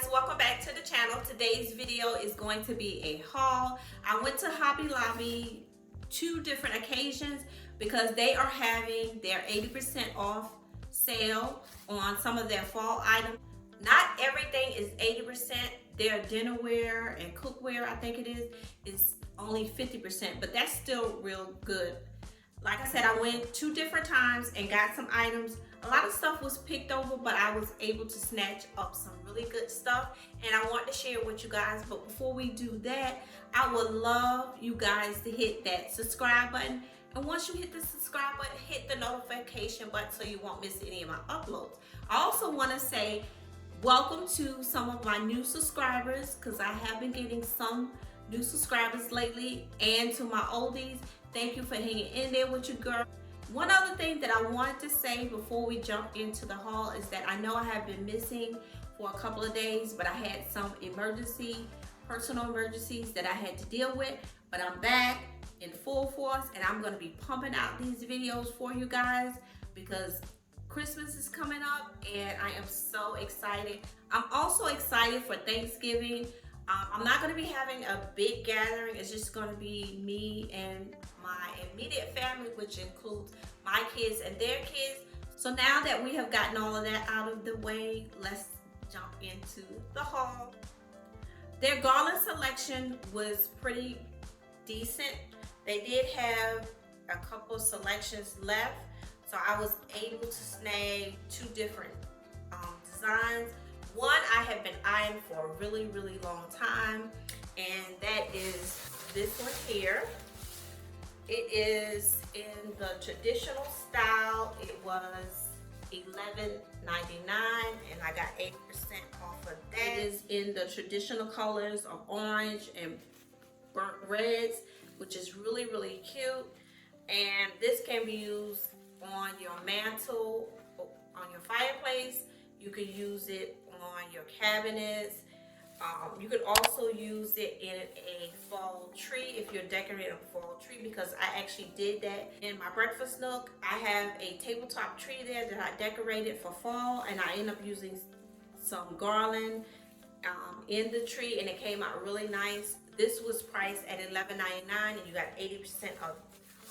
guys, welcome back to the channel. Today's video is going to be a haul. I went to Hobby Lobby 2 different occasions because they are having their 80% off sale on some of their fall items. Not everything is 80%. Their dinnerware and cookware, I think it is only 50%, but that's still real good. Like I said, I went 2 different times and got some items. A lot of stuff was picked over, but I was able to snatch up some really good stuff, and I want to share with you guys. But before we do that, I would love you guys to hit that subscribe button. And once you hit the subscribe button, hit the notification button so you won't miss any of my uploads. I also want to say welcome to some of my new subscribers, because I have been getting some new subscribers lately, and to my oldies, thank you for hanging in there with your girl. One other thing that I wanted to say before we jump into the haul is that I know I have been missing for a couple of days, but I had some personal emergencies that I had to deal with, but I'm back in full force, and I'm going to be pumping out these videos for you guys because Christmas is coming up and I am so excited. I'm also excited for Thanksgiving. I'm not going to be having a big gathering. It's just going to be me and my immediate family, which includes my kids and their kids. So now that we have gotten all of that out of the way, let's jump into the haul. Their Garland selection was pretty decent. They did have a couple of selections left, so I was able to snag 2 different designs. One I have been eyeing for a really long time, and that is this one here. It is in the traditional style. It was $11.99 and I got 8% off of that. It is in the traditional colors of orange and burnt reds, which is really cute. And this can be used on your mantle, on your fireplace. You could use it on your cabinets. You could also use it in a fall tree if you're decorating a fall tree, because I actually did that in my breakfast nook. I have a tabletop tree there that I decorated for fall, and I ended up using some garland in the tree, and it came out really nice. This was priced at $11.99 and you got 80%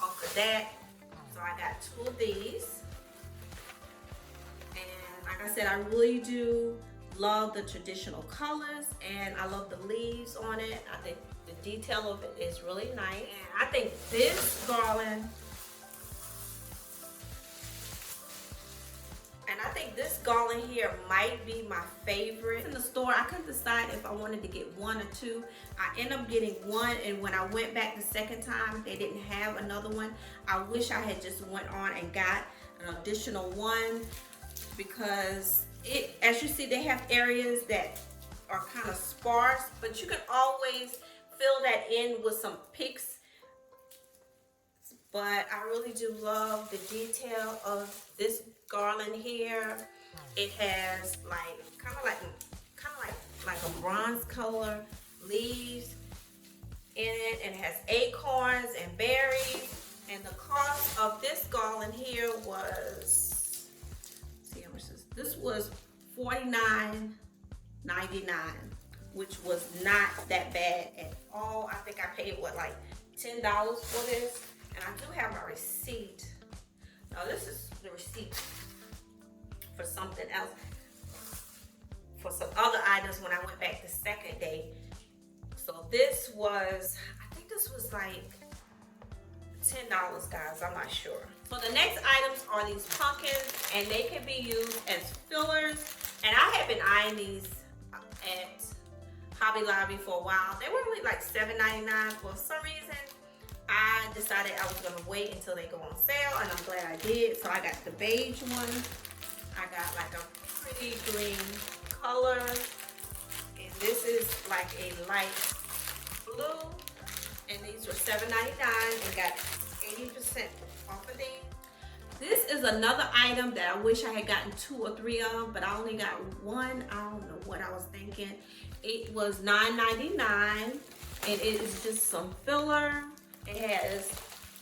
off of that. So I got 2 of these. And like I said, I really do love the traditional colors, and I love the leaves on it. I think the detail of it is really nice. And I think this garland here might be my favorite. In the store, I couldn't decide if I wanted to get 1 or 2. I ended up getting 1, and when I went back the second time, they didn't have another one. I wish I had just went on and got an additional 1, because as you see, they have areas that are kind of sparse, but you can always fill that in with some picks. But I really do love the detail of this garland here. It has kind of like a bronze color leaves in it, and it has acorns and berries. And the cost of this garland here was, let's see how much this was $49.99, which was not that bad at all. I think I paid like $10 for this, and I do have my receipt. Now this is the receipt for something else, for some other items when I went back the second day. So this was, I think this was like $10, guys, I'm not sure. So the next items are these pumpkins, and they can be used as fillers. And I have been eyeing these at Hobby Lobby for a while. They were really like $7.99. For some reason, I decided I was gonna wait until they go on sale, and I'm glad I did. So I got the beige one. I got like a pretty green color, and this is like a light blue. And these were $7.99 and got 80% off of these. This is another item that I wish I had gotten 2 or 3 of, but I only got 1. I don't know what I was thinking. It was $9.99, and it is just some filler. It has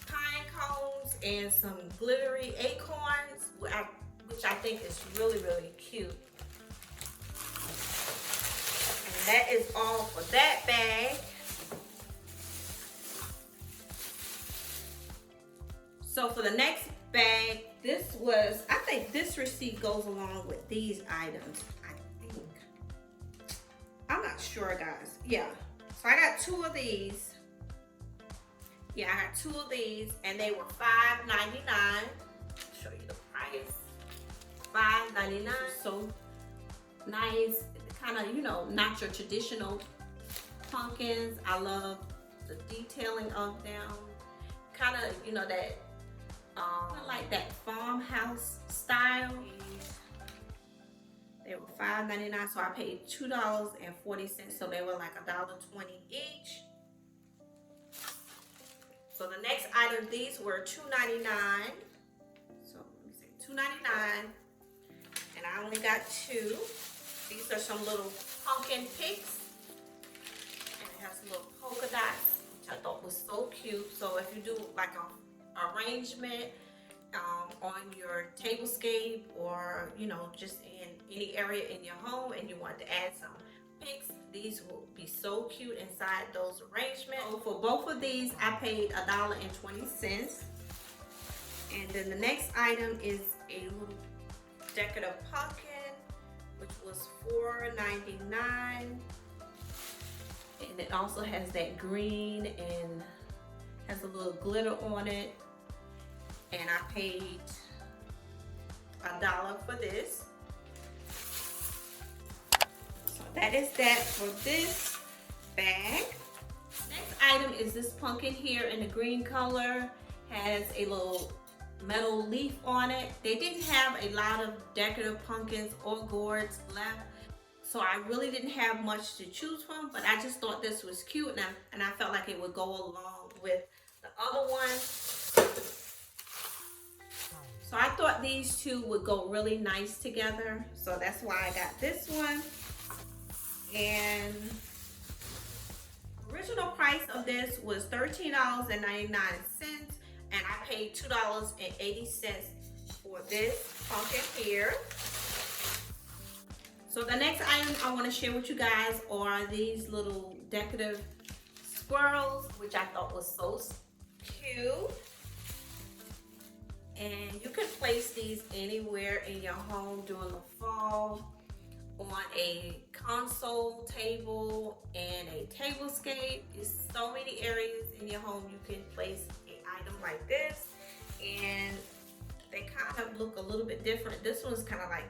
pine cones and some glittery acorns, which I think is really cute. is all for that bag. So for the next bag, this was, I think this receipt goes along with these items. I think. I'm not sure, guys. Yeah. So I got 2 of these. Yeah, I got 2 of these, and they were $5.99. Show you the price. $5.99. So nice. Kind of, you know, not your traditional pumpkins. I love the detailing of them. Kind of, you know, that like that farmhouse style. They were $5.99, so I paid $2.40, so they were like $1.20 each. So the next item, these were $2.99. So let me say $2.99, and I only got 2. These are some little pumpkin picks, and it has little polka dots, which I thought was so cute. So if you do like an arrangement on your tablescape, or you know, just in any area in your home, and you want to add some picks, these will be so cute inside those arrangements. So for both of these, I paid $1.20. And then the next item is a little decorative pumpkin, which was $4.99. And it also has that green and has a little glitter on it. And I paid $1 for this. So that is that for this bag. Next item is this pumpkin here in the green color. Has a little metal leaf on it. They didn't have a lot of decorative pumpkins or gourds left, so I really didn't have much to choose from, but I just thought this was cute, and I felt like it would go along with the other one. So I thought these two would go really nice together, so that's why I got this one. And original price of this was $13.99, and I paid $2.80 for this pumpkin here. So the next item I want to share with you guys are these little decorative squirrels, which I thought was so cute. And you can place these anywhere in your home during the fall, on a console table and a tablescape. There's so many areas in your home you can place an item like this, and they kind of look a little bit different. This one's kind of like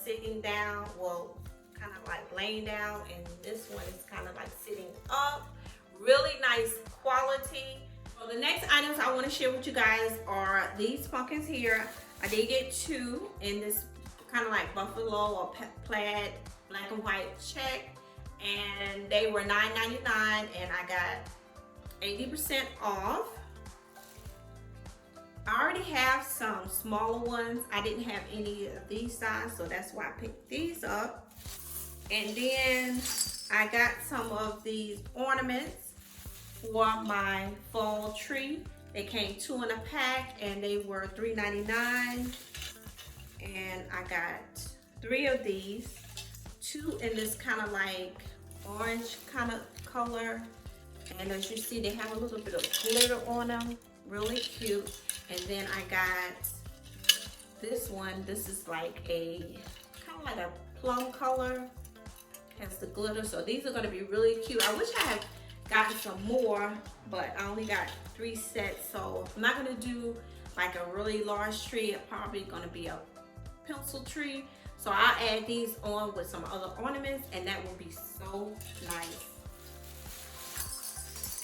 sitting down, well, kind of like laying down, and this one is kind of like sitting up. Really nice quality. So the next items I want to share with you guys are these pumpkins here. I did get 2 in this kind of like buffalo or plaid black and white check, and they were $9.99, and I got 80% off. I already have some smaller ones. I didn't have any of these size, so that's why I picked these up. And then I got some of these ornaments for my fall tree. They came 2 in a pack, and they were $3.99. And I got 3 of these, 2 in this kind of like orange kind of color. And as you see, they have a little bit of glitter on them. Really cute. And then I got this one. This is like a kind of like a plum color. Has the glitter. So these are going to be really cute. I wish I had gotten some more, but I only got 3 sets. So I'm not going to do like a really large tree. It's probably going to be a pencil tree. So I'll add these on with some other ornaments, and that will be so nice.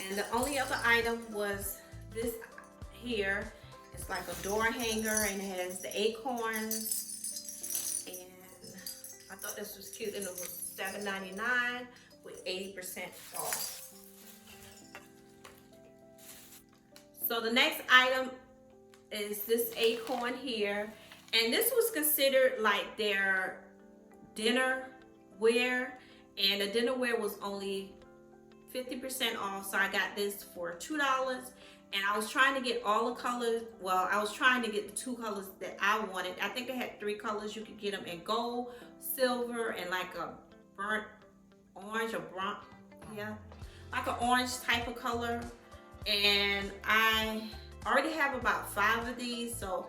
And the only other item was this here. It's like a door hanger, and it has the acorns, and I thought this was cute, and it was $7.99 with 80% off. So the next item is this acorn here, and this was considered like their dinnerware, and the dinnerware was only 50% off, so I got this for $2. And I was trying to get all the colors. Well, I was trying to get the 2 colors that I wanted. I think they had 3 colors. You could get them in gold, silver, and like a burnt orange or brown, yeah, like an orange type of color. And I already have about 5 of these, so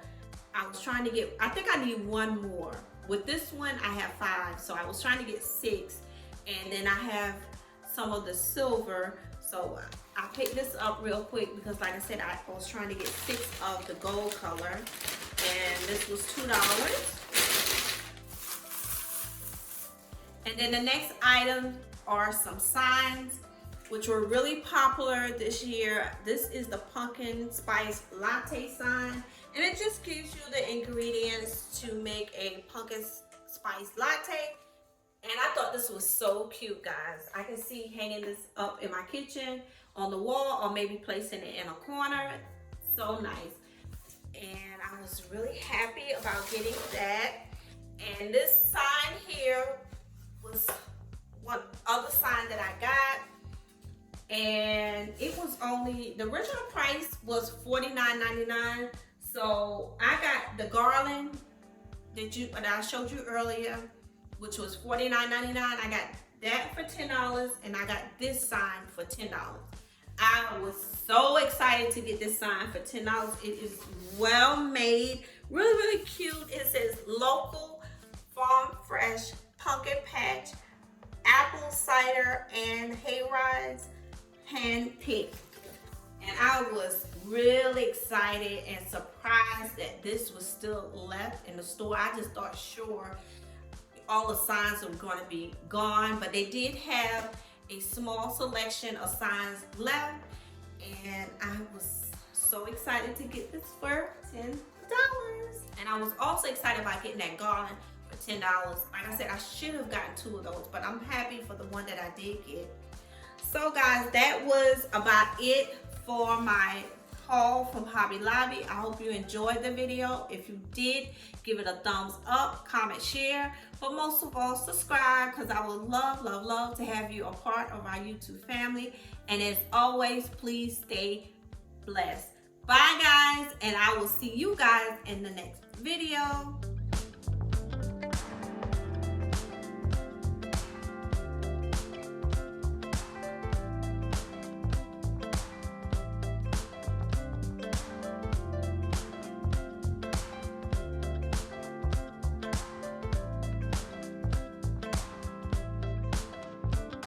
I was trying to get, I think I need one more. With this one, I have 5, so I was trying to get 6. And then I have some of the silver, so I picked this up real quick because like I said, I was trying to get 6 of the gold color, and this was $2. And then the next item are some signs, which were really popular this year. This is the pumpkin spice latte sign, and it just gives you the ingredients to make a pumpkin spice latte. And I thought this was so cute, guys. I can see hanging this up in my kitchen on the wall, or maybe placing it in a corner. So nice. And I was really happy about getting that. And this sign here was one other sign that I got, and it was only, the original price was $49.99. so I got the Garland that I showed you earlier, which was $49.99. I got that for $10, and I got this sign for $10. I was so excited to get this sign for $10. It is well made, really cute. It says local farm fresh pumpkin patch, apple cider and hayrides, hand picked. And I was really excited and surprised that this was still left in the store. I just thought sure all the signs were going to be gone, but they did have a small selection of signs left, and I was so excited to get this for $10. And I was also excited about getting that Garland for $10. Like I said, I should have gotten 2 of those, but I'm happy for the one that I did get. So guys, that was about it for my haul from Hobby Lobby. I hope you enjoyed the video. If you did, give it a thumbs up, comment, share, but most of all, subscribe, because I would love to have you a part of our YouTube family. And as always, please stay blessed. Bye guys, and I will see you guys in the next video.